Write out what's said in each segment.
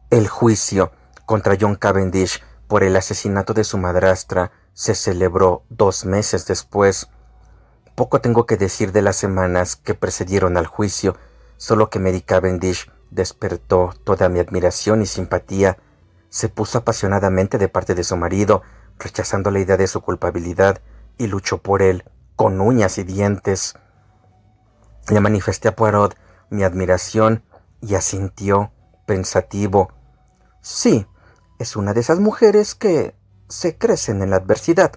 El juicio contra John Cavendish por el asesinato de su madrastra se celebró 2 meses después. Poco tengo que decir de las semanas que precedieron al juicio, solo que Mary Cavendish despertó toda mi admiración y simpatía. Se puso apasionadamente de parte de su marido, rechazando la idea de su culpabilidad, y luchó por él con uñas y dientes. Le manifesté a Poirot mi admiración y asintió, pensativo. Sí, es una de esas mujeres que se crecen en la adversidad.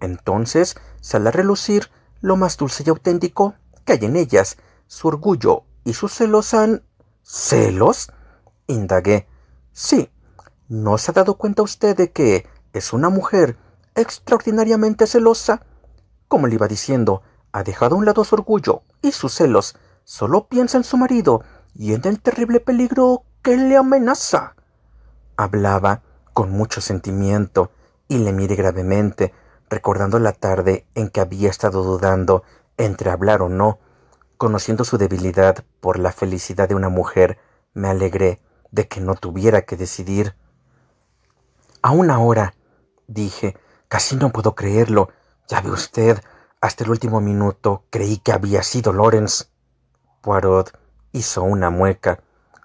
Entonces sale a relucir lo más dulce y auténtico que hay en ellas. Su orgullo y sus celos han... ¿Celos? Indagué. Sí, ¿no se ha dado cuenta usted de que es una mujer extraordinariamente celosa? Como le iba diciendo, ha dejado a un lado su orgullo y sus celos. Solo piensa en su marido y en el terrible peligro que le amenaza. Hablaba con mucho sentimiento y le miré gravemente, recordando la tarde en que había estado dudando entre hablar o no. Conociendo su debilidad por la felicidad de una mujer, me alegré de que no tuviera que decidir. Aún ahora, dije, casi no puedo creerlo. Ya ve usted, hasta el último minuto creí que había sido Lawrence. Poirot hizo una mueca.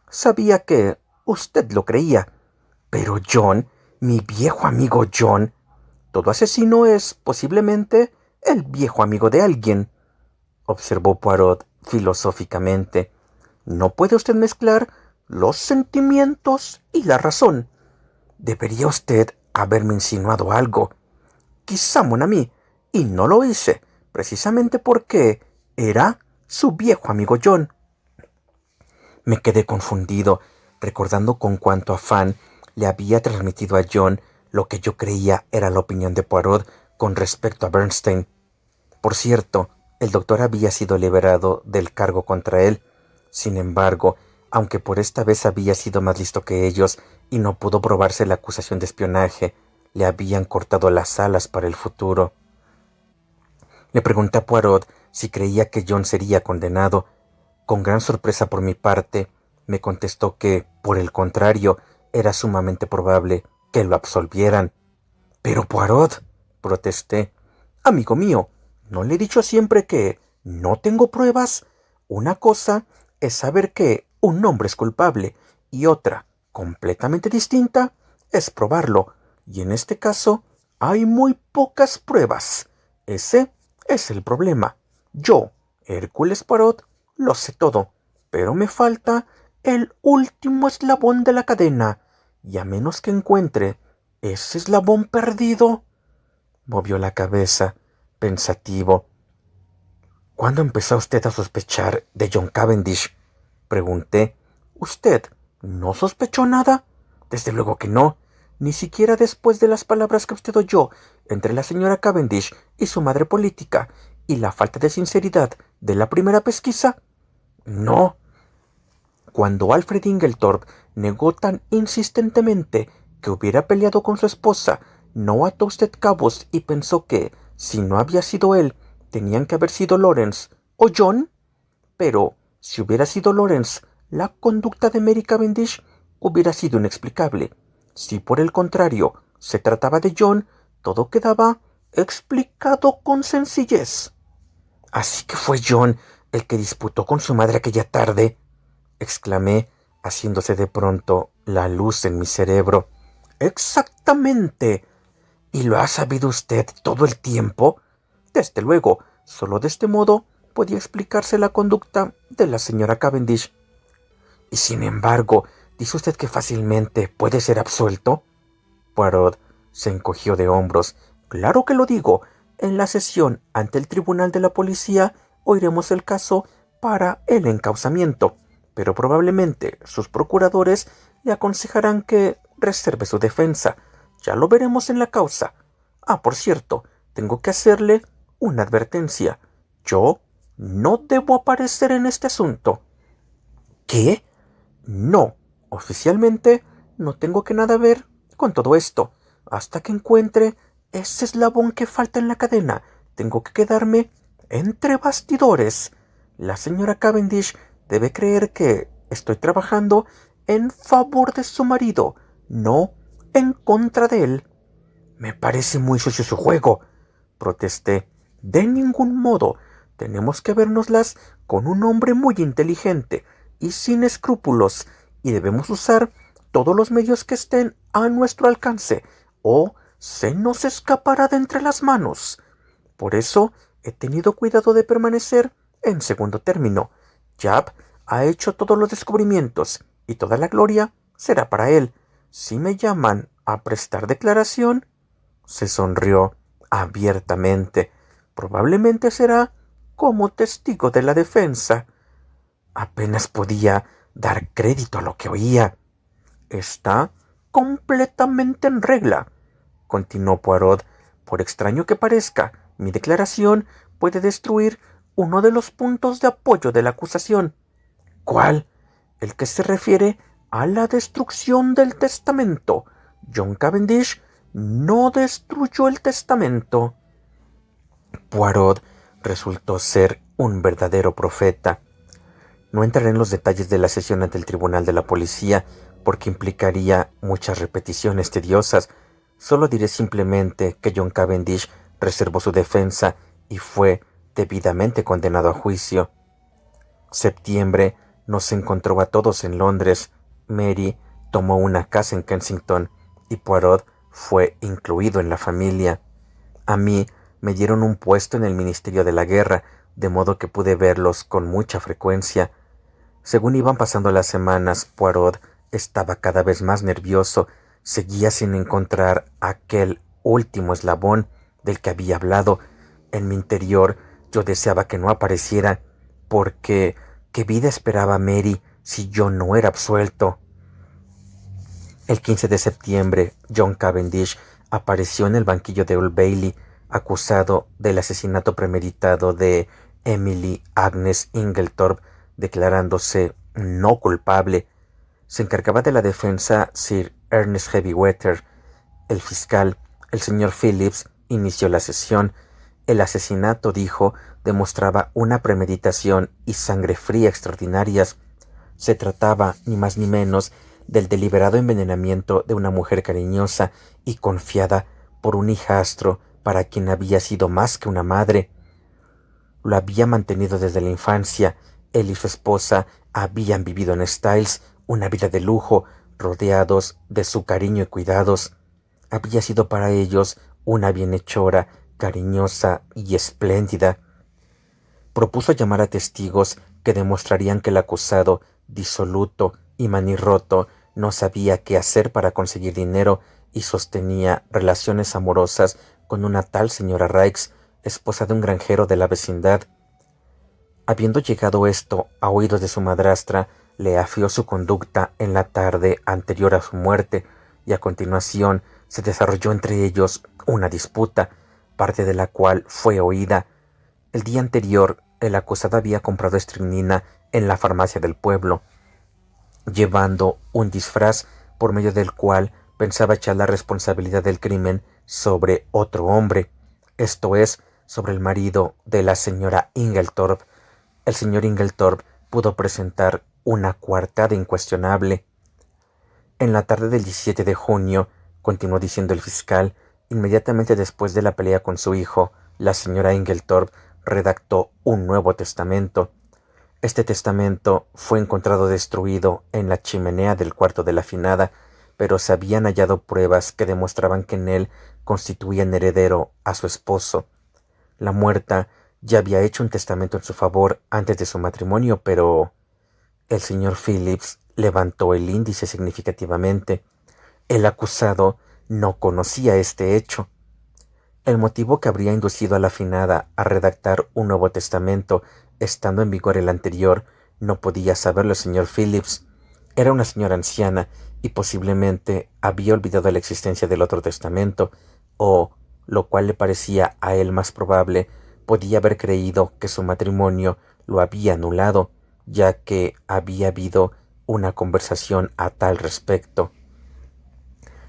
Sabía que usted lo creía. Pero John, mi viejo amigo John, todo asesino es posiblemente el viejo amigo de alguien, observó Poirot filosóficamente. No puede usted mezclar los sentimientos y la razón. Debería usted haberme insinuado algo. Quizá, mon ami, y no lo hice, precisamente porque era su viejo amigo John. Me quedé confundido, recordando con cuánto afán le había transmitido a John lo que yo creía era la opinión de Poirot con respecto a Bernstein. Por cierto, el doctor había sido liberado del cargo contra él. Sin embargo, aunque por esta vez había sido más listo que ellos y no pudo probarse la acusación de espionaje, le habían cortado las alas para el futuro. Le pregunté a Poirot si creía que John sería condenado. Con gran sorpresa por mi parte, me contestó que, por el contrario, era sumamente probable que lo absolvieran. Pero Poirot, protesté. Amigo mío, ¿no le he dicho siempre que no tengo pruebas? Una cosa es saber que un hombre es culpable y otra, completamente distinta, es probarlo. Y en este caso hay muy pocas pruebas. Ese es el problema. Yo, Hércules Poirot, lo sé todo, pero me falta el último eslabón de la cadena, y a menos que encuentre ese eslabón perdido... Movió la cabeza, pensativo. ¿Cuándo empezó usted a sospechar de John Cavendish? Pregunté. ¿Usted no sospechó nada? Desde luego que no. Ni siquiera después de las palabras que usted oyó entre la señora Cavendish y su madre política y la falta de sinceridad de la primera pesquisa. No. Cuando Alfred Inglethorpe negó tan insistentemente que hubiera peleado con su esposa, ¿no ató usted cabos y pensó que, si no había sido él, tenían que haber sido Lawrence o John? Pero, si hubiera sido Lawrence, la conducta de Mary Cavendish hubiera sido inexplicable. Si por el contrario se trataba de John, todo quedaba explicado con sencillez. Así que fue John el que disputó con su madre aquella tarde, exclamé, haciéndose de pronto la luz en mi cerebro. Exactamente. ¿Y lo ha sabido usted todo el tiempo? Desde luego, solo de este modo podía explicarse la conducta de la señora Cavendish. Y sin embargo, ¿dice usted que fácilmente puede ser absuelto? Poirot se encogió de hombros. Claro que lo digo. En la sesión ante el tribunal de la policía oiremos el caso para el encausamiento, pero probablemente sus procuradores le aconsejarán que reserve su defensa. Ya lo veremos en la causa. Ah, por cierto, tengo que hacerle una advertencia. Yo no debo aparecer en este asunto. ¿Qué? No, oficialmente no tengo que nada ver con todo esto. Hasta que encuentre ese eslabón que falta en la cadena, tengo que quedarme entre bastidores. La señora Cavendish debe creer que estoy trabajando en favor de su marido, no en contra de él. Me parece muy sucio su juego, protesté. De ningún modo. Tenemos que vérnoslas con un hombre muy inteligente y sin escrúpulos, y debemos usar todos los medios que estén a nuestro alcance, o se nos escapará de entre las manos. Por eso he tenido cuidado de permanecer en segundo término. Japp ha hecho todos los descubrimientos, y toda la gloria será para él. Si me llaman a prestar declaración, se sonrió abiertamente. Probablemente será como testigo de la defensa. Apenas podía dar crédito a lo que oía. Está completamente en regla, continuó Poirot. Por extraño que parezca, mi declaración puede destruir uno de los puntos de apoyo de la acusación. ¿Cuál? El que se refiere a la destrucción del testamento. John Cavendish no destruyó el testamento. Poirot resultó ser un verdadero profeta. No entraré en los detalles de la sesión ante el tribunal de la policía porque implicaría muchas repeticiones tediosas. Solo diré simplemente que John Cavendish reservó su defensa y fue debidamente condenado a juicio. Septiembre nos encontró a todos en Londres. Mary tomó una casa en Kensington y Poirot fue incluido en la familia. A mí me dieron un puesto en el Ministerio de la Guerra, de modo que pude verlos con mucha frecuencia. Según iban pasando las semanas, Poirot estaba cada vez más nervioso. Seguía sin encontrar aquel último eslabón del que había hablado. En mi interior yo deseaba que no apareciera, porque ¿qué vida esperaba Mary si yo no era absuelto? El 15 de septiembre, John Cavendish apareció en el banquillo de Old Bailey, acusado del asesinato premeditado de Emily Agnes Inglethorpe, declarándose no culpable. Se encargaba de la defensa Sir Ernest Heavywater. El fiscal, el señor Phillips, inició la sesión. El asesinato, dijo, demostraba una premeditación y sangre fría extraordinarias. Se trataba, ni más ni menos, del deliberado envenenamiento de una mujer cariñosa y confiada por un hijastro para quien había sido más que una madre. Lo había mantenido desde la infancia. Él y su esposa habían vivido en Styles una vida de lujo, rodeados de su cariño y cuidados. Había sido para ellos una bienhechora, cariñosa y espléndida. Propuso llamar a testigos que demostrarían que el acusado, disoluto y manirroto, no sabía qué hacer para conseguir dinero y sostenía relaciones amorosas con una tal señora Raikes, esposa de un granjero de la vecindad. Habiendo llegado esto a oídos de su madrastra, le afió su conducta en la tarde anterior a su muerte, y a continuación se desarrolló entre ellos una disputa, parte de la cual fue oída. El día anterior, el acusado había comprado estricnina en la farmacia del pueblo, llevando un disfraz por medio del cual pensaba echar la responsabilidad del crimen sobre otro hombre, esto es, sobre el marido de la señora Inglethorpe. El señor Inglethorpe pudo presentar una coartada incuestionable. En la tarde del 17 de junio, continuó diciendo el fiscal, inmediatamente después de la pelea con su hijo, la señora Inglethorpe redactó un nuevo testamento. Este testamento fue encontrado destruido en la chimenea del cuarto de la finada, pero se habían hallado pruebas que demostraban que en él constituían heredero a su esposo. La muerta ya había hecho un testamento en su favor antes de su matrimonio, pero el señor Phillips levantó el índice significativamente. El acusado no conocía este hecho. El motivo que habría inducido a la finada a redactar un nuevo testamento, estando en vigor el anterior, no podía saberlo el señor Phillips. Era una señora anciana y posiblemente había olvidado la existencia del otro testamento, o, lo cual le parecía a él más probable, podía haber creído que su matrimonio lo había anulado, ya que había habido una conversación a tal respecto.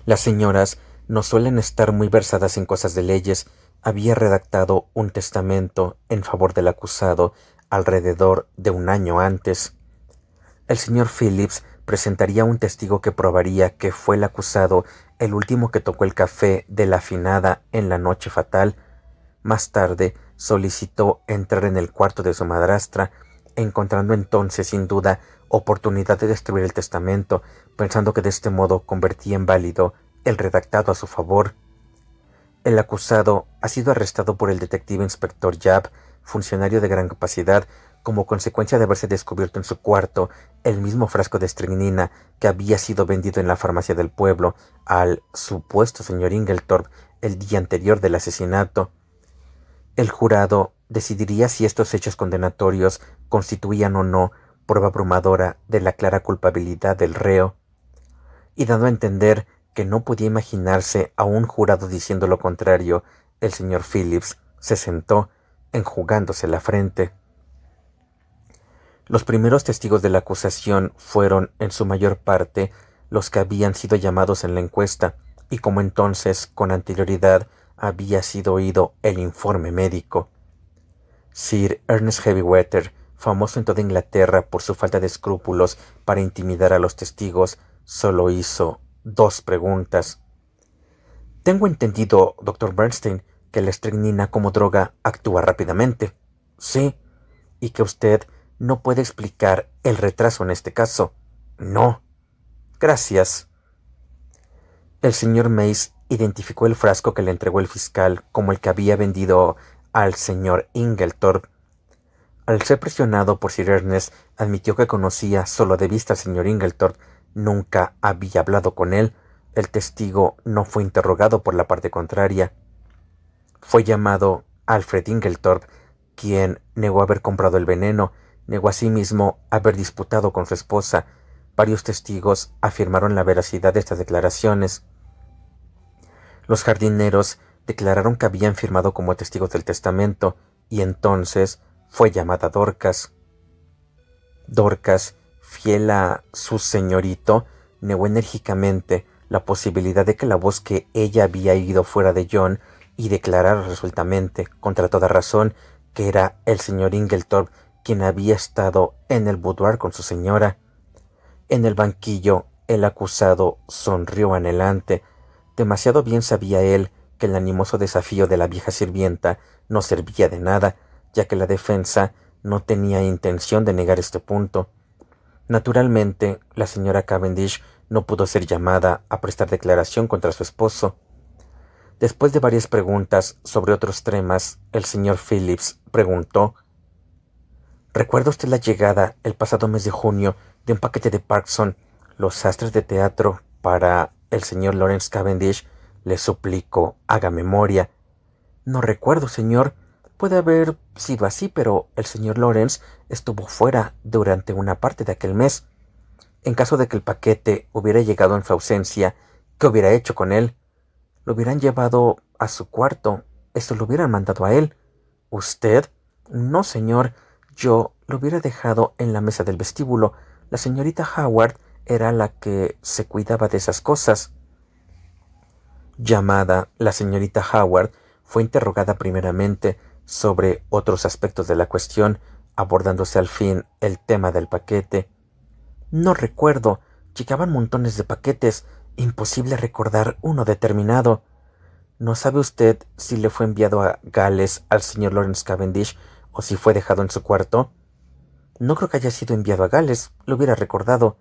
Las señoras no suelen estar muy versadas en cosas de leyes. Había redactado un testamento en favor del acusado alrededor de un año antes. El señor Phillips presentaría un testigo que probaría que fue el acusado el último que tocó el café de la finada en la noche fatal. Más tarde solicitó entrar en el cuarto de su madrastra, encontrando entonces sin duda oportunidad de destruir el testamento, pensando que de este modo convertía en válido el redactado a su favor. El acusado ha sido arrestado por el detective inspector Yap, funcionario de gran capacidad, como consecuencia de haberse descubierto en su cuarto el mismo frasco de estricnina que había sido vendido en la farmacia del pueblo al supuesto señor Inglethorpe el día anterior del asesinato. El jurado decidiría si estos hechos condenatorios constituían o no prueba abrumadora de la clara culpabilidad del reo, y dando a entender que no podía imaginarse a un jurado diciendo lo contrario, el señor Phillips se sentó, enjugándose la frente. Los primeros testigos de la acusación fueron, en su mayor parte, los que habían sido llamados en la encuesta, y como entonces, con anterioridad, había sido oído el informe médico. Sir Ernest Heavywater, famoso en toda Inglaterra por su falta de escrúpulos para intimidar a los testigos, solo hizo 2 preguntas. Tengo entendido, Dr. Bernstein, que la estricnina como droga actúa rápidamente. Sí. ¿Y que usted no puede explicar el retraso en este caso? No. Gracias. El señor Mace identificó el frasco que le entregó el fiscal como el que había vendido al señor Inglethorpe. Al ser presionado por Sir Ernest, admitió que conocía solo de vista al señor Inglethorpe, nunca había hablado con él. El testigo no fue interrogado por la parte contraria. Fue llamado Alfred Inglethorpe, quien negó haber comprado el veneno, negó asimismo haber disputado con su esposa. Varios testigos afirmaron la veracidad de estas declaraciones. Los jardineros declararon que habían firmado como testigos del testamento, y entonces fue llamada Dorcas. Dorcas, fiel a su señorito, negó enérgicamente la posibilidad de que la voz que ella había oído fuera de John, y declarara resueltamente, contra toda razón, que era el señor Inglethorpe quien había estado en el boudoir con su señora. En el banquillo, el acusado sonrió anhelante. Demasiado bien sabía él que el animoso desafío de la vieja sirvienta no servía de nada, ya que la defensa no tenía intención de negar este punto. Naturalmente, la señora Cavendish no pudo ser llamada a prestar declaración contra su esposo. Después de varias preguntas sobre otros temas, el señor Phillips preguntó: ¿Recuerda usted la llegada, el pasado mes de junio, de un paquete de Parkson, los sastres de teatro, para el señor Lawrence Cavendish? Le suplico, haga memoria. No recuerdo, señor. Puede haber sido así, pero el señor Lawrence estuvo fuera durante una parte de aquel mes. En caso de que el paquete hubiera llegado en su ausencia, ¿qué hubiera hecho con él? Lo hubieran llevado a su cuarto. Esto lo hubieran mandado a él. ¿Usted? No, señor. Yo lo hubiera dejado en la mesa del vestíbulo. La señorita Howard era la que se cuidaba de esas cosas. Llamada, la señorita Howard fue interrogada primeramente sobre otros aspectos de la cuestión, abordándose al fin el tema del paquete. No recuerdo. Llegaban montones de paquetes. Imposible recordar uno determinado. ¿No sabe usted si le fue enviado a Gales al señor Lawrence Cavendish o si fue dejado en su cuarto? No creo que haya sido enviado a Gales, lo hubiera recordado.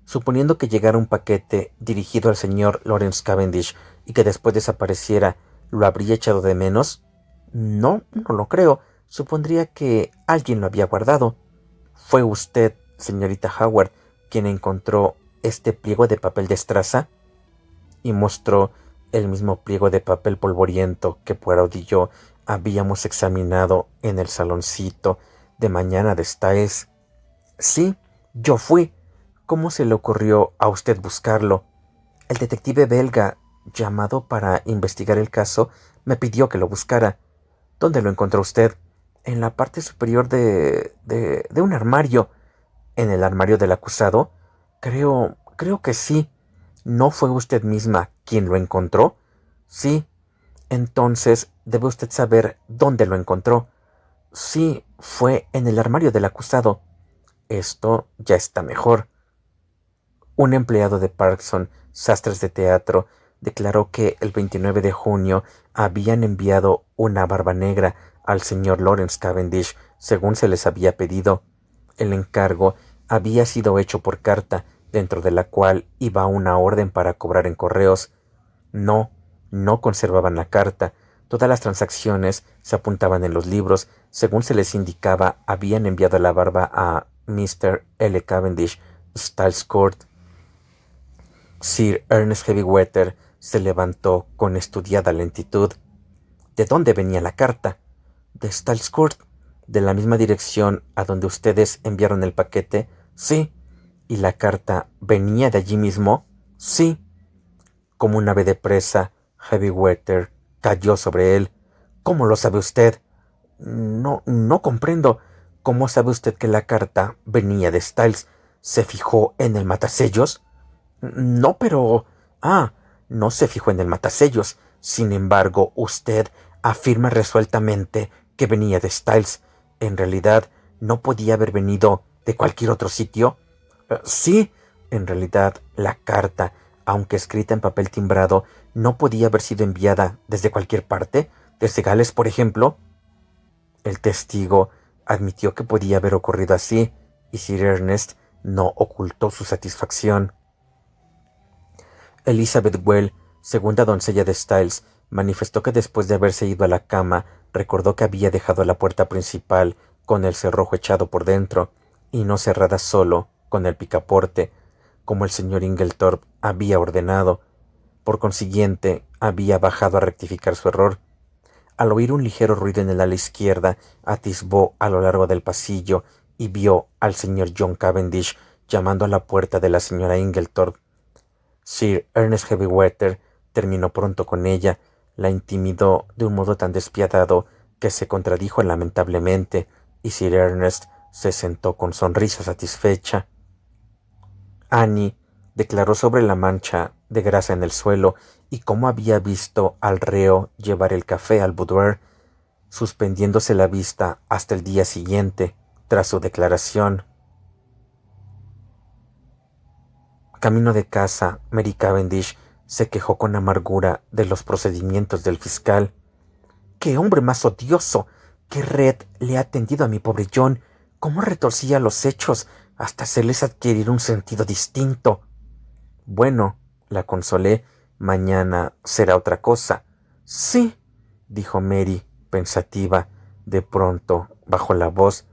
Suponiendo que llegara un paquete dirigido al señor Lawrence Cavendish y que después desapareciera, ¿lo habría echado de menos? No, no lo creo. Supondría que alguien lo había guardado. ¿Fue usted, señorita Howard, quien encontró este pliego de papel de estraza? Y mostró el mismo pliego de papel polvoriento que Poirot y yo habíamos examinado en el saloncito de mañana de Styles. Sí, yo fui. ¿Cómo se le ocurrió a usted buscarlo? El detective belga, llamado para investigar el caso, me pidió que lo buscara. ¿Dónde lo encontró usted? En la parte superior de un armario. ¿En el armario del acusado? Creo que sí. ¿No fue usted misma quien lo encontró? Sí. Entonces debe usted saber dónde lo encontró. Sí, fue en el armario del acusado. Esto ya está mejor. Un empleado de Parkson, sastres de teatro, declaró que el 29 de junio habían enviado una barba negra al señor Lawrence Cavendish, según se les había pedido. El encargo había sido hecho por carta, dentro de la cual iba una orden para cobrar en correos. No conservaban la carta. Todas las transacciones se apuntaban en los libros. Según se les indicaba, habían enviado la barba a Mr. L. Cavendish, Styles Court. Sir Ernest Heavywater se levantó con estudiada lentitud. ¿De dónde venía la carta? De Styles Court. ¿De la misma dirección a donde ustedes enviaron el paquete? Sí. ¿Y la carta venía de allí mismo? Sí. Como un ave de presa, Heavywater cayó sobre él. ¿Cómo lo sabe usted? No comprendo. ¿Cómo sabe usted que la carta venía de Styles? ¿Se fijó en el matasellos? No, pero... Ah, no se fijó en el matasellos. Sin embargo, usted afirma resueltamente que venía de Styles. En realidad, ¿no podía haber venido de cualquier otro sitio? Sí, en realidad, la carta, aunque escrita en papel timbrado, no podía haber sido enviada desde cualquier parte, desde Gales, por ejemplo. El testigo admitió que podía haber ocurrido así, y Sir Ernest no ocultó su satisfacción. Elizabeth Well, segunda doncella de Styles, manifestó que después de haberse ido a la cama, recordó que había dejado la puerta principal con el cerrojo echado por dentro, y no cerrada solo con el picaporte, como el señor Inglethorpe había ordenado. Por consiguiente, había bajado a rectificar su error. Al oír un ligero ruido en el ala izquierda, atisbó a lo largo del pasillo y vio al señor John Cavendish llamando a la puerta de la señora Inglethorpe. Sir Ernest Heavywater terminó pronto con ella, la intimidó de un modo tan despiadado que se contradijo lamentablemente, y Sir Ernest se sentó con sonrisa satisfecha. Annie declaró sobre la mancha de grasa en el suelo y cómo había visto al reo llevar el café al boudoir, suspendiéndose la vista hasta el día siguiente, tras su declaración. Camino de casa, Mary Cavendish se quejó con amargura de los procedimientos del fiscal. ¡Qué hombre más odioso! ¡Qué red le ha tendido a mi pobre John! ¿Cómo retorcía los hechos hasta hacerles adquirir un sentido distinto? Bueno, la consolé, mañana será otra cosa. Sí, dijo Mary, pensativa. De pronto bajó la voz.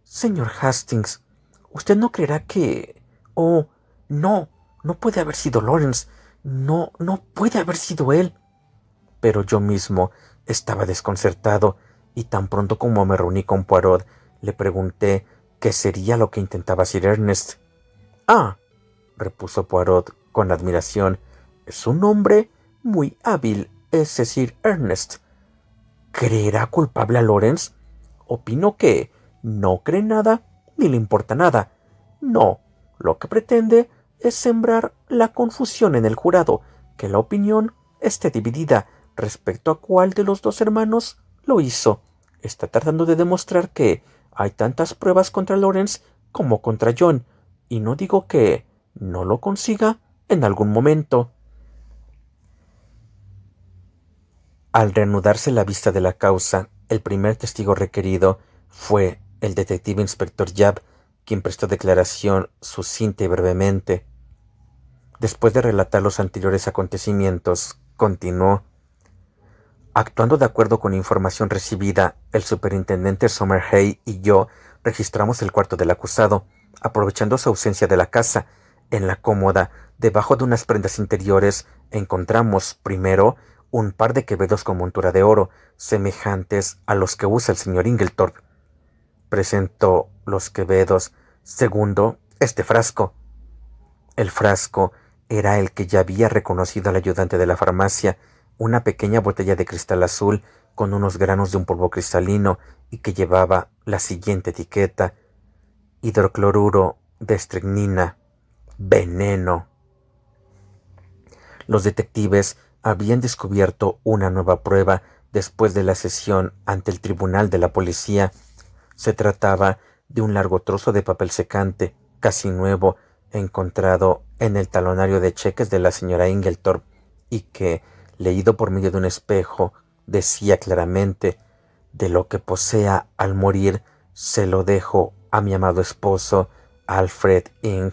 Señor Hastings, ¿usted no creerá que... Oh, no puede haber sido Lawrence. No puede haber sido él. Pero yo mismo estaba desconcertado, y tan pronto como me reuní con Poirot, le pregunté qué sería lo que intentaba Sir Ernest. Ah, repuso Poirot con admiración, es un hombre muy hábil ese Sir Ernest. ¿Creerá culpable a Lawrence? Opino que no cree nada ni le importa nada. No, lo que pretende es sembrar la confusión en el jurado, que la opinión esté dividida respecto a cuál de los dos hermanos lo hizo. Está tratando de demostrar que hay tantas pruebas contra Lawrence como contra John, y no digo que no lo consiga en algún momento. Al reanudarse la vista de la causa, el primer testigo requerido fue el detective inspector Yapp, quien prestó declaración sucinta y brevemente. Después de relatar los anteriores acontecimientos, continuó. Actuando de acuerdo con información recibida, el superintendente Summerhay y yo registramos el cuarto del acusado, aprovechando su ausencia de la casa. En la cómoda, debajo de unas prendas interiores, encontramos, primero, un par de quevedos con montura de oro, semejantes a los que usa el señor Inglethorpe. Presentó los quevedos. Segundo, este frasco. El frasco era el que ya había reconocido al ayudante de la farmacia, una pequeña botella de cristal azul con unos granos de un polvo cristalino y que llevaba la siguiente etiqueta: hidrocloruro de estricnina, veneno. Los detectives habían descubierto una nueva prueba después de la sesión ante el tribunal de la policía. Se trataba de un largo trozo de papel secante, casi nuevo, encontrado en el talonario de cheques de la señora Inglethorpe y que, leído por medio de un espejo, decía claramente: de lo que posea al morir se lo dejo a mi amado esposo, Alfred Ing.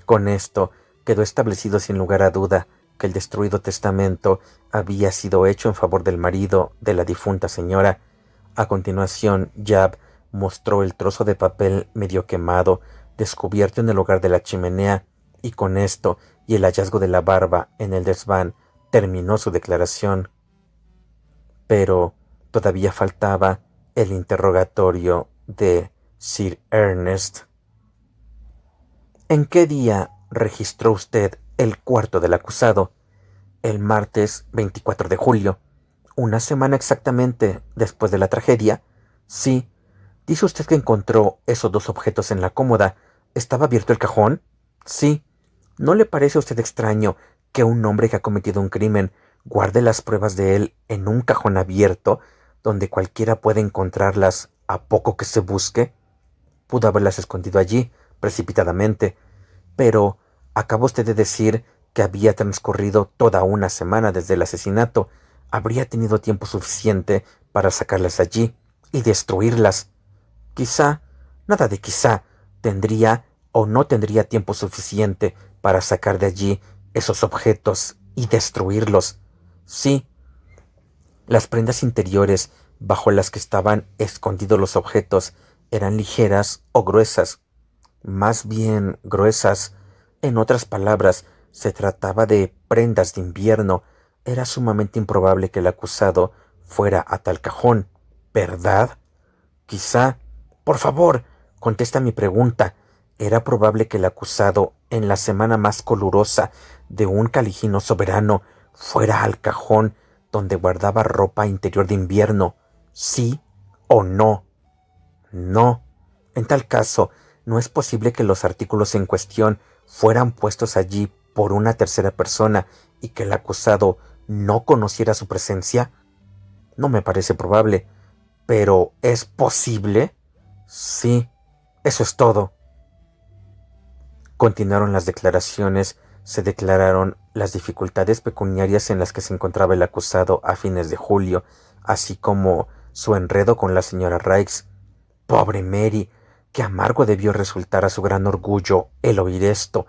Con esto quedó establecido sin lugar a duda que el destruido testamento había sido hecho en favor del marido de la difunta señora. A continuación, Jab mostró el trozo de papel medio quemado, descubierto en el hogar de la chimenea, y con esto y el hallazgo de la barba en el desván terminó su declaración. Pero todavía faltaba el interrogatorio de Sir Ernest. ¿En qué día registró usted el cuarto del acusado? El martes 24 de julio. ¿Una semana exactamente después de la tragedia? Sí. ¿Dice usted que encontró esos dos objetos en la cómoda? ¿Estaba abierto el cajón? Sí. ¿No le parece a usted extraño que un hombre que ha cometido un crimen guarde las pruebas de él en un cajón abierto, donde cualquiera puede encontrarlas a poco que se busque? Pudo haberlas escondido allí, precipitadamente, pero acaba usted de decir que había transcurrido toda una semana desde el asesinato. Habría tenido tiempo suficiente para sacarlas allí y destruirlas. Quizá, nada de quizá, tendría o no tendría tiempo suficiente para sacar de allí esos objetos y destruirlos. Sí, las prendas interiores bajo las que estaban escondidos los objetos eran ligeras o gruesas, más bien gruesas. En otras palabras, se trataba de prendas de invierno. Era sumamente improbable que el acusado fuera a tal cajón, ¿verdad? Quizá. Por favor, contesta mi pregunta. ¿Era probable que el acusado, en la semana más calurosa de un Caligino soberano, fuera al cajón donde guardaba ropa interior de invierno? ¿Sí o no? No. En tal caso, ¿no es posible que los artículos en cuestión fueran puestos allí por una tercera persona y que el acusado no conociera su presencia? No me parece probable. ¿Pero es posible? Sí, eso es todo. Continuaron las declaraciones. Se declararon las dificultades pecuniarias en las que se encontraba el acusado a fines de julio, así como su enredo con la señora Rikes. Pobre Mary, qué amargo debió resultar a su gran orgullo el oír esto.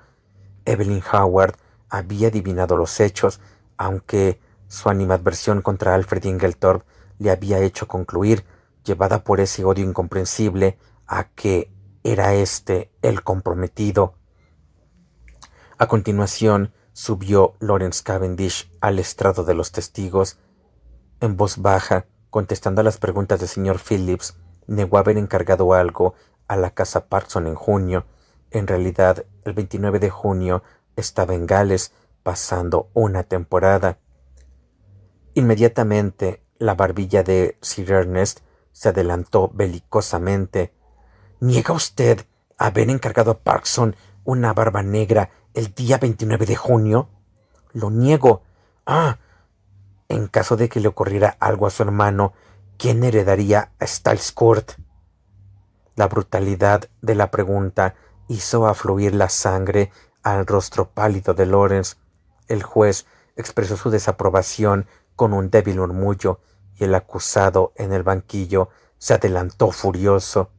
Evelyn Howard había adivinado los hechos, aunque su animadversión contra Alfred Inglethorpe le había hecho concluir, llevada por ese odio incomprensible, a que era éste el comprometido. A continuación subió Lawrence Cavendish al estrado de los testigos. En voz baja, contestando a las preguntas del señor Phillips, negó haber encargado algo a la casa Parkson en junio. En realidad, el 29 de junio estaba en Gales, pasando una temporada. Inmediatamente, la barbilla de Sir Ernest se adelantó belicosamente. ¿Niega usted haber encargado a Parkson una barba negra el día 29 de junio? Lo niego. Ah, en caso de que le ocurriera algo a su hermano, ¿quién heredaría a Styles Court? La brutalidad de la pregunta hizo afluir la sangre al rostro pálido de Lawrence. El juez expresó su desaprobación con un débil murmullo, y el acusado en el banquillo se adelantó furioso.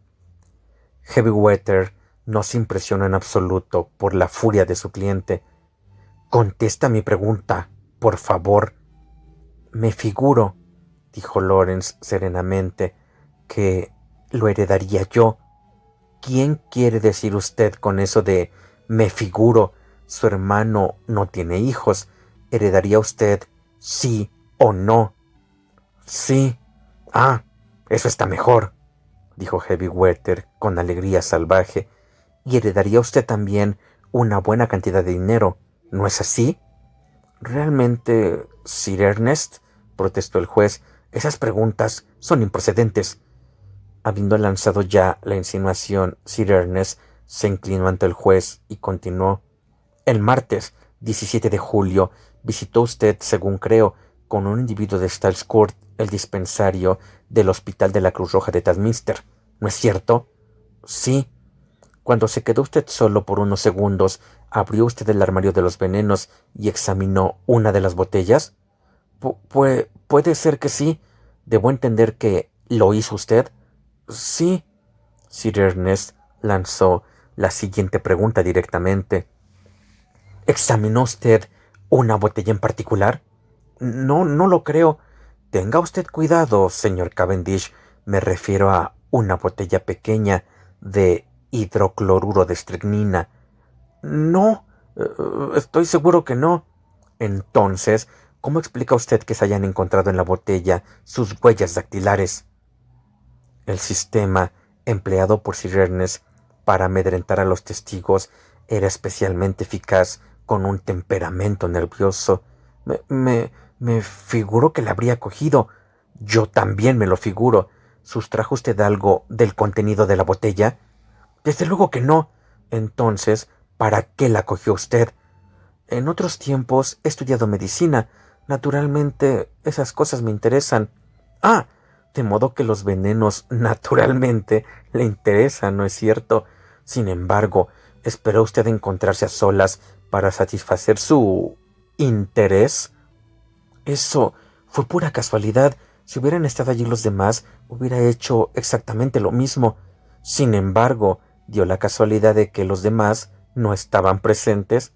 Heavywater no se impresionó en absoluto por la furia de su cliente. Contesta mi pregunta, por favor. Me figuro, dijo Lawrence serenamente, que lo heredaría yo. ¿Quién quiere decir usted con eso de me figuro? Su hermano no tiene hijos. ¿Heredaría usted sí o no? Sí. Ah, eso está mejor, dijo Heavywater con alegría salvaje. Y heredaría usted también una buena cantidad de dinero, ¿no es así? Realmente, Sir Ernest, protestó el juez, esas preguntas son improcedentes. Habiendo lanzado ya la insinuación, Sir Ernest se inclinó ante el juez y continuó. El martes 17 de julio visitó usted, según creo, con un individuo de Styles Court el dispensario del Hospital de la Cruz Roja de Tadminster, ¿no es cierto? Sí. Cuando se quedó usted solo por unos segundos, ¿abrió usted el armario de los venenos y examinó una de las botellas? Puede ser que sí. ¿Debo entender que lo hizo usted? Sí. Sir Ernest lanzó la siguiente pregunta directamente. ¿Examinó usted una botella en particular? No, no lo creo. Tenga usted cuidado, señor Cavendish. Me refiero a una botella pequeña de hidrocloruro de estricnina. No, estoy seguro que no. Entonces, ¿cómo explica usted que se hayan encontrado en la botella sus huellas dactilares? El sistema empleado por Sir Ernest para amedrentar a los testigos era especialmente eficaz con un temperamento nervioso. Me, me, me figuro que la habría cogido. Yo también me lo figuro. ¿Sustrajo usted algo del contenido de la botella? Desde luego que no. Entonces, ¿para qué la cogió usted? En otros tiempos he estudiado medicina. Naturalmente, esas cosas me interesan. Ah, de modo que los venenos naturalmente le interesan, ¿no es cierto? Sin embargo, ¿esperó usted encontrarse a solas para satisfacer su interés? Eso fue pura casualidad. Si hubieran estado allí los demás, hubiera hecho exactamente lo mismo. Sin embargo, dio la casualidad de que los demás no estaban presentes.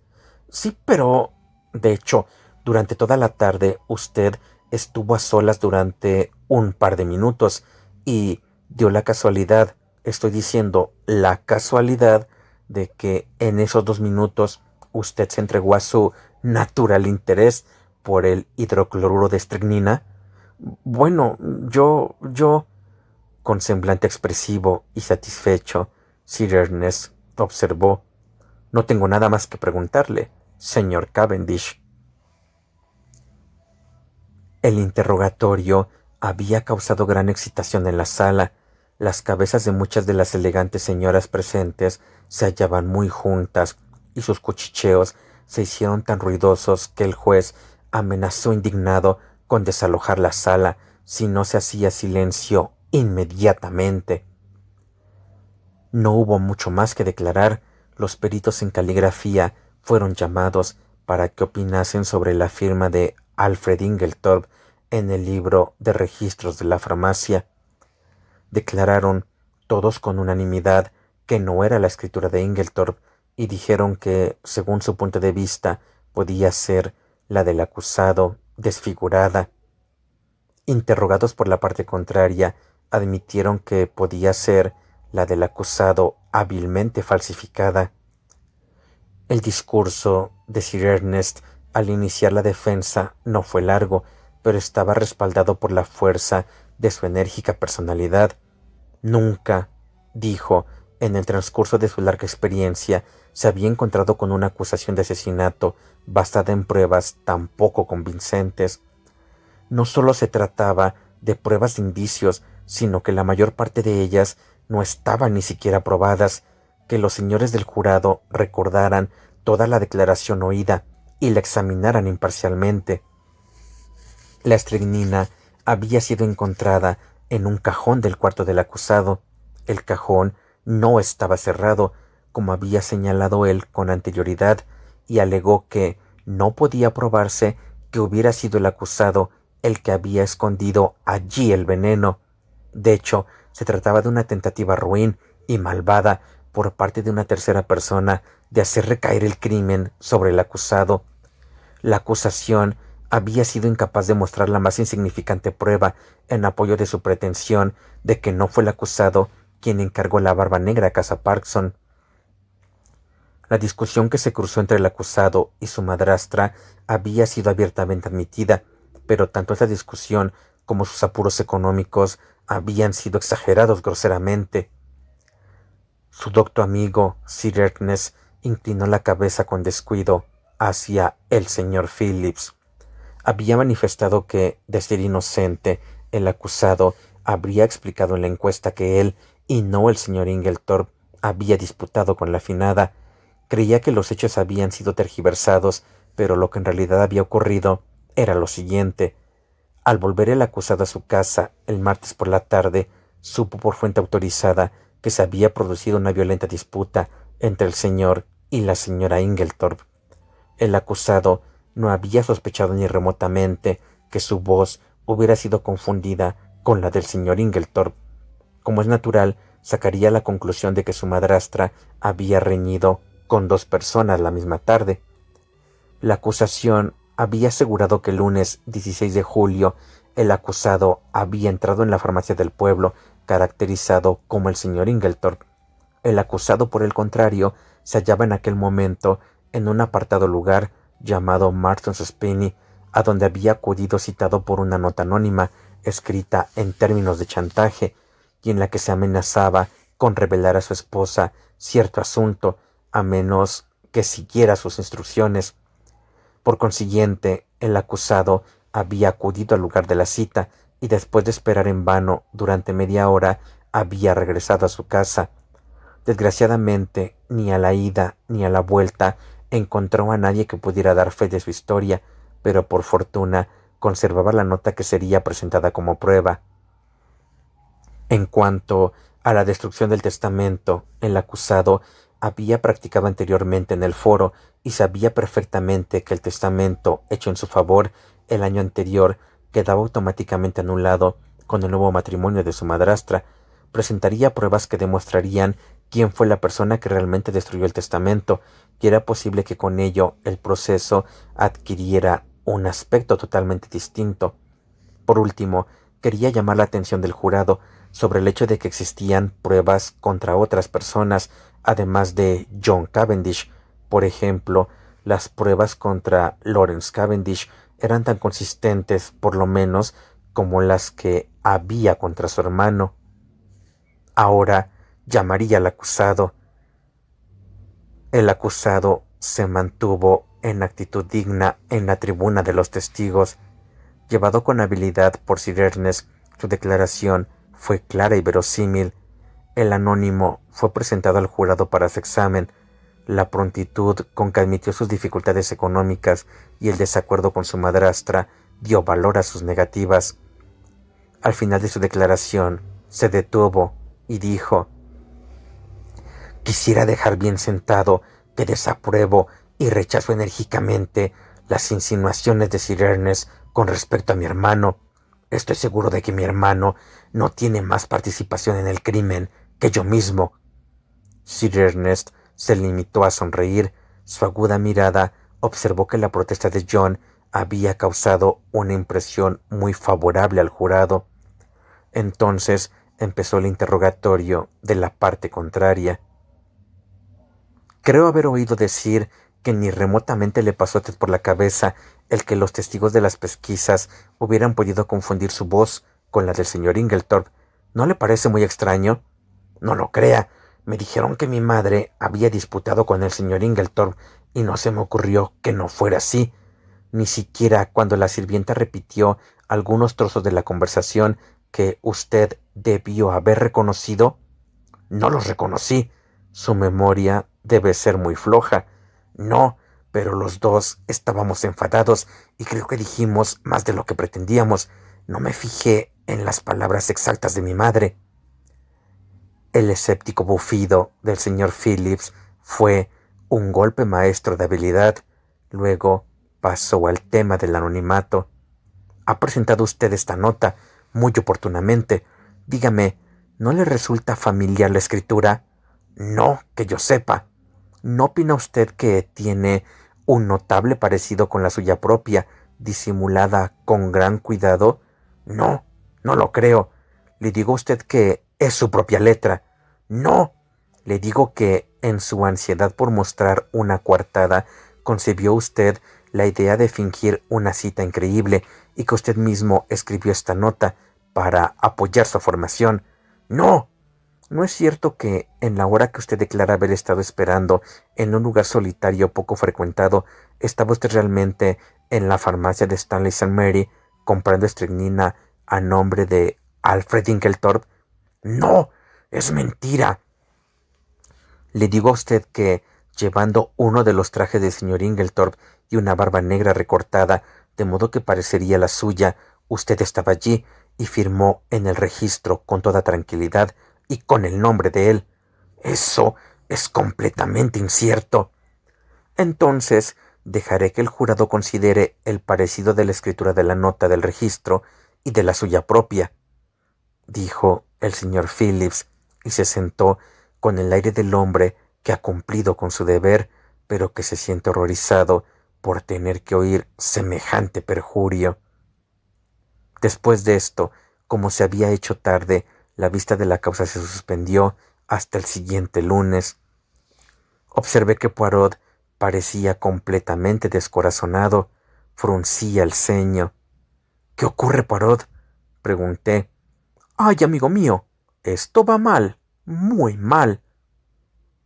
Sí, pero... De hecho, durante toda la tarde usted estuvo a solas durante un par de minutos y dio la casualidad, estoy diciendo la casualidad, de que en esos 2 minutos usted se entregó a su natural interés por el hidrocloruro de estricnina. Bueno, con semblante expresivo y satisfecho, Sir Ernest observó. No tengo nada más que preguntarle, señor Cavendish. El interrogatorio había causado gran excitación en la sala. Las cabezas de muchas de las elegantes señoras presentes se hallaban muy juntas, y sus cuchicheos se hicieron tan ruidosos que el juez amenazó indignado con desalojar la sala si no se hacía silencio inmediatamente. No hubo mucho más que declarar. Los peritos en caligrafía fueron llamados para que opinasen sobre la firma de Alfred Inglethorpe en el libro de registros de la farmacia. Declararon todos con unanimidad que no era la escritura de Inglethorpe y dijeron que, según su punto de vista, podía ser la del acusado desfigurada. Interrogados por la parte contraria, admitieron que podía ser la del acusado hábilmente falsificada. El discurso de Sir Ernest al iniciar la defensa no fue largo, pero estaba respaldado por la fuerza de su enérgica personalidad. Nunca, dijo, en el transcurso de su larga experiencia, se había encontrado con una acusación de asesinato basada en pruebas tan poco convincentes. No solo se trataba de pruebas de indicios, sino que la mayor parte de ellas no estaban ni siquiera probadas. Que los señores del jurado recordaran toda la declaración oída y la examinaran imparcialmente. La estricnina había sido encontrada en un cajón del cuarto del acusado. El cajón no estaba cerrado, como había señalado él con anterioridad, y alegó que no podía probarse que hubiera sido el acusado el que había escondido allí el veneno. De hecho, se trataba de una tentativa ruin y malvada por parte de una tercera persona de hacer recaer el crimen sobre el acusado. La acusación había sido incapaz de mostrar la más insignificante prueba en apoyo de su pretensión de que no fue el acusado quien encargó la barba negra a Casa Parkson. La discusión que se cruzó entre el acusado y su madrastra había sido abiertamente admitida, pero tanto esa discusión como sus apuros económicos habían sido exagerados groseramente. Su docto amigo, Sir Ernest, inclinó la cabeza con descuido hacia el señor Phillips. Había manifestado que, de ser inocente, el acusado habría explicado en la encuesta que él, y no el señor Inglethorpe, había disputado con la finada. Creía que los hechos habían sido tergiversados, pero lo que en realidad había ocurrido era lo siguiente. Al volver el acusado a su casa el martes por la tarde, supo por fuente autorizada que se había producido una violenta disputa entre el señor y la señora Inglethorpe. El acusado no había sospechado ni remotamente que su voz hubiera sido confundida con la del señor Inglethorpe. Como es natural, sacaría la conclusión de que su madrastra había reñido con dos personas la misma tarde. La acusación había asegurado que el lunes 16 de julio el acusado había entrado en la farmacia del pueblo, caracterizado como el señor Inglethorpe. El acusado, por el contrario, se hallaba en aquel momento en un apartado lugar llamado Marston's Spinney, a donde había acudido citado por una nota anónima escrita en términos de chantaje, y en la que se amenazaba con revelar a su esposa cierto asunto, a menos que siguiera sus instrucciones. Por consiguiente, el acusado había acudido al lugar de la cita y después de esperar en vano durante media hora, había regresado a su casa. Desgraciadamente, ni a la ida ni a la vuelta encontró a nadie que pudiera dar fe de su historia, pero por fortuna conservaba la nota que sería presentada como prueba. En cuanto a la destrucción del testamento, el acusado había practicado anteriormente en el foro y sabía perfectamente que el testamento hecho en su favor el año anterior quedaba automáticamente anulado con el nuevo matrimonio de su madrastra. Presentaría pruebas que demostrarían quién fue la persona que realmente destruyó el testamento, y era posible que con ello el proceso adquiriera un aspecto totalmente distinto. Por último, quería llamar la atención del jurado sobre el hecho de que existían pruebas contra otras personas, además de John Cavendish. Por ejemplo, las pruebas contra Lawrence Cavendish eran tan consistentes, por lo menos, como las que había contra su hermano. Ahora llamaría al acusado. El acusado se mantuvo en actitud digna en la tribuna de los testigos. Llevado con habilidad por Sir Ernest, su declaración fue clara y verosímil. El anónimo fue presentado al jurado para su examen. La prontitud con que admitió sus dificultades económicas y el desacuerdo con su madrastra dio valor a sus negativas. Al final de su declaración, se detuvo y dijo: «Quisiera dejar bien sentado que desapruebo y rechazo enérgicamente las insinuaciones de Sir Ernest con respecto a mi hermano. Estoy seguro de que mi hermano no tiene más participación en el crimen que yo mismo». Sir Ernest se limitó a sonreír. Su aguda mirada observó que la protesta de John había causado una impresión muy favorable al jurado. Entonces empezó el interrogatorio de la parte contraria. «Creo haber oído decir que ni remotamente le pasó a usted por la cabeza el que los testigos de las pesquisas hubieran podido confundir su voz con la del señor Inglethorpe. ¿No le parece muy extraño?» «No lo crea. Me dijeron que mi madre había disputado con el señor Inglethorpe y no se me ocurrió que no fuera así. Ni siquiera cuando la sirvienta repitió algunos trozos de la conversación que usted debió haber reconocido». «No los reconocí. Su memoria debe ser muy floja». «No, pero los dos estábamos enfadados y creo que dijimos más de lo que pretendíamos. No me fijé en las palabras exactas de mi madre». El escéptico bufido del señor Phillips fue un golpe maestro de habilidad. Luego pasó al tema del anonimato. «Ha presentado usted esta nota muy oportunamente. Dígame, ¿no le resulta familiar la escritura?» «No, que yo sepa». «¿No opina usted que tiene un notable parecido con la suya propia, disimulada con gran cuidado?» «No, no lo creo». «Le digo a usted que es su propia letra». «No, le digo que en su ansiedad por mostrar una coartada, concibió usted la idea de fingir una cita increíble y que usted mismo escribió esta nota para apoyar su afirmación». «No». «¿No es cierto que en la hora que usted declara haber estado esperando en un lugar solitario poco frecuentado, estaba usted realmente en la farmacia de Stanley St. Mary comprando estricnina a nombre de Alfred Inglethorpe?» «No, es mentira». «Le digo a usted que, llevando uno de los trajes del señor Inglethorpe y una barba negra recortada, de modo que parecería la suya, usted estaba allí y firmó en el registro con toda tranquilidad y con el nombre de él. Eso es completamente incierto. Entonces, dejaré que el jurado considere el parecido de la escritura de la nota del registro y de la suya propia, dijo el señor Phillips, y se sentó con el aire del hombre que ha cumplido con su deber, pero que se siente horrorizado por tener que oír semejante perjurio. Después de esto, como se había hecho tarde, la vista de la causa se suspendió hasta el siguiente lunes. Observé que Poirot parecía completamente descorazonado, fruncía el ceño. —¿Qué ocurre, Poirot? —pregunté. —¡Ay, amigo mío! Esto va mal, muy mal.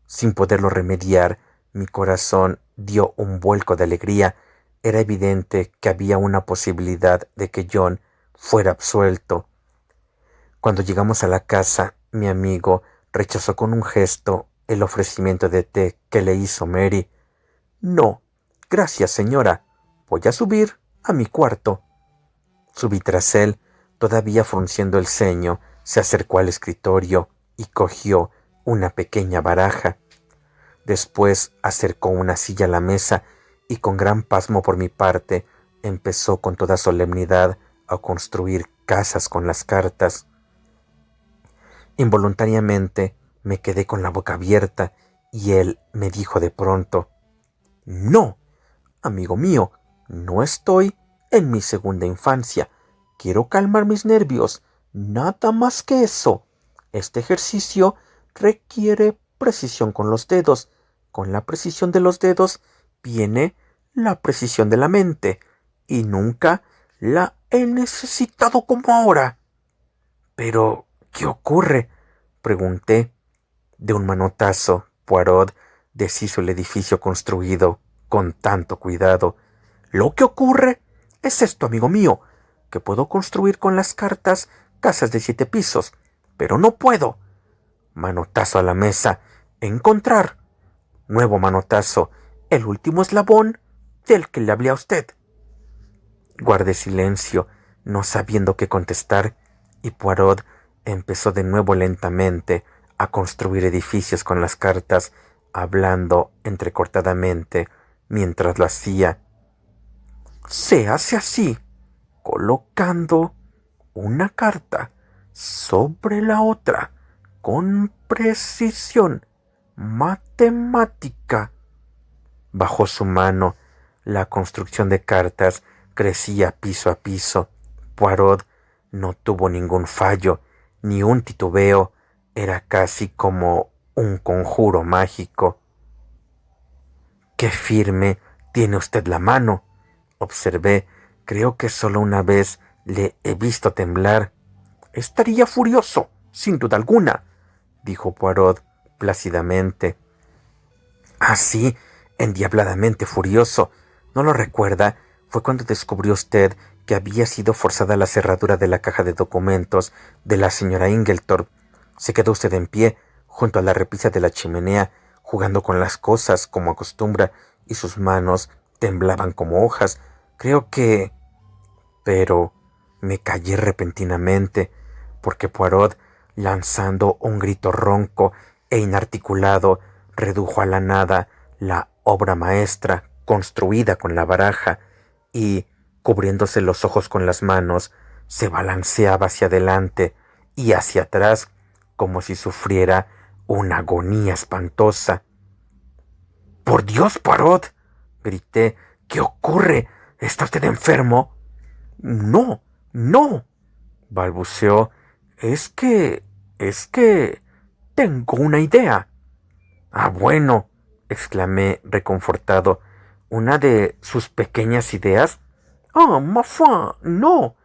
Sin poderlo remediar, mi corazón dio un vuelco de alegría. Era evidente que había una posibilidad de que John fuera absuelto. Cuando llegamos a la casa, mi amigo rechazó con un gesto el ofrecimiento de té que le hizo Mary. —No, gracias, señora. Voy a subir a mi cuarto. Subí tras él, todavía frunciendo el ceño, se acercó al escritorio y cogió una pequeña baraja. Después acercó una silla a la mesa y con gran pasmo por mi parte empezó con toda solemnidad a construir casas con las cartas. Involuntariamente me quedé con la boca abierta y él me dijo de pronto: —No, amigo mío, no estoy en mi segunda infancia. Quiero calmar mis nervios, nada más que eso. Este ejercicio requiere precisión con los dedos. Con la precisión de los dedos viene la precisión de la mente, y nunca la he necesitado como ahora. —¿Pero qué ocurre? —pregunté. De un manotazo, Poirot deshizo el edificio construido con tanto cuidado. —Lo que ocurre es esto, amigo mío, que puedo construir con las cartas casas de 7 pisos, pero no puedo. Manotazo a la mesa. Encontrar. Nuevo manotazo. El último eslabón del que le hablé a usted. Guardé silencio, no sabiendo qué contestar, y Poirot empezó de nuevo lentamente a construir edificios con las cartas, hablando entrecortadamente mientras lo hacía. Se hace así, colocando una carta sobre la otra con precisión matemática. Bajo su mano, la construcción de cartas crecía piso a piso. Poirot no tuvo ningún fallo, ni un titubeo. Era casi como un conjuro mágico. —¡Qué firme tiene usted la mano! —observé. Creo que solo una vez le he visto temblar. —Estaría furioso, sin duda alguna —dijo Poirot plácidamente. —Así, endiabladamente furioso. ¿No lo recuerda? Fue cuando descubrió usted que había sido forzada la cerradura de la caja de documentos de la señora Inglethorpe. Se quedó usted en pie, junto a la repisa de la chimenea, jugando con las cosas como acostumbra, y sus manos temblaban como hojas. Creo que... Pero me callé repentinamente, porque Poirot, lanzando un grito ronco e inarticulado, redujo a la nada la obra maestra construida con la baraja y, cubriéndose los ojos con las manos, se balanceaba hacia adelante y hacia atrás como si sufriera una agonía espantosa. —¡Por Dios, Poirot! —grité—, ¿qué ocurre? ¿Está usted enfermo? —No, no —balbuceó—, es que tengo una idea. —Ah, bueno —exclamé reconfortado—, ¿una de sus pequeñas ideas? —Ah, ma foi, no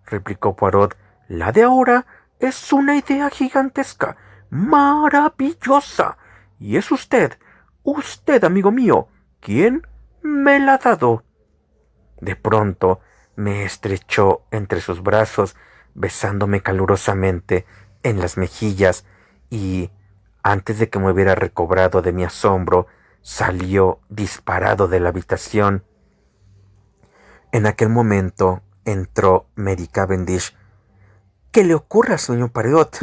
—replicó Poirot—, la de ahora es una idea gigantesca, maravillosa, y es usted, amigo mío, quien me la ha dado. De pronto me estrechó entre sus brazos, besándome calurosamente en las mejillas, y antes de que me hubiera recobrado de mi asombro, salió disparado de la habitación. En aquel momento entró Mary Cavendish. —¿Qué le ocurre al señor Poirot?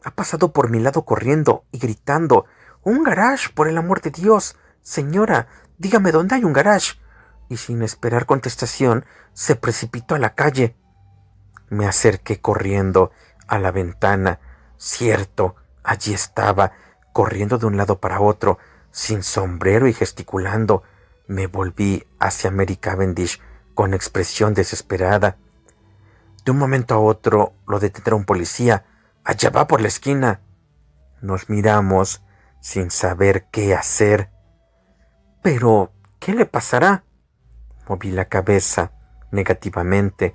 Ha pasado por mi lado corriendo y gritando: ¡Un garage, por el amor de Dios! Señora, dígame dónde hay un garage. Y sin esperar contestación, se precipitó a la calle. Me acerqué corriendo a la ventana. Cierto, allí estaba, corriendo de un lado para otro, sin sombrero y gesticulando. Me volví hacia Mary Cavendish con expresión desesperada. De un momento a otro lo detendrá un policía. Allá va por la esquina. Nos miramos sin saber qué hacer. Pero, ¿qué le pasará? Moví la cabeza negativamente.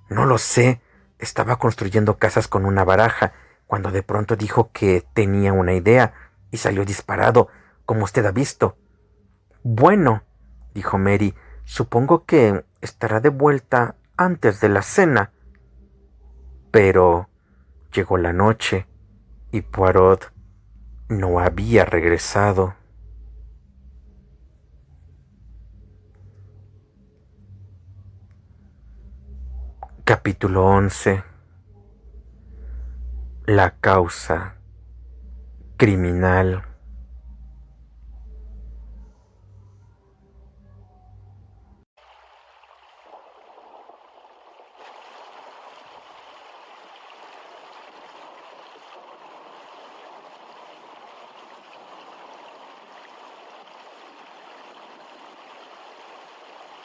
No lo sé. Estaba construyendo casas con una baraja cuando de pronto dijo que tenía una idea y salió disparado, como usted ha visto. Bueno, dijo Mary, supongo que estará de vuelta antes de la cena. Pero llegó la noche y Poirot no había regresado. Capítulo 11. La causa criminal.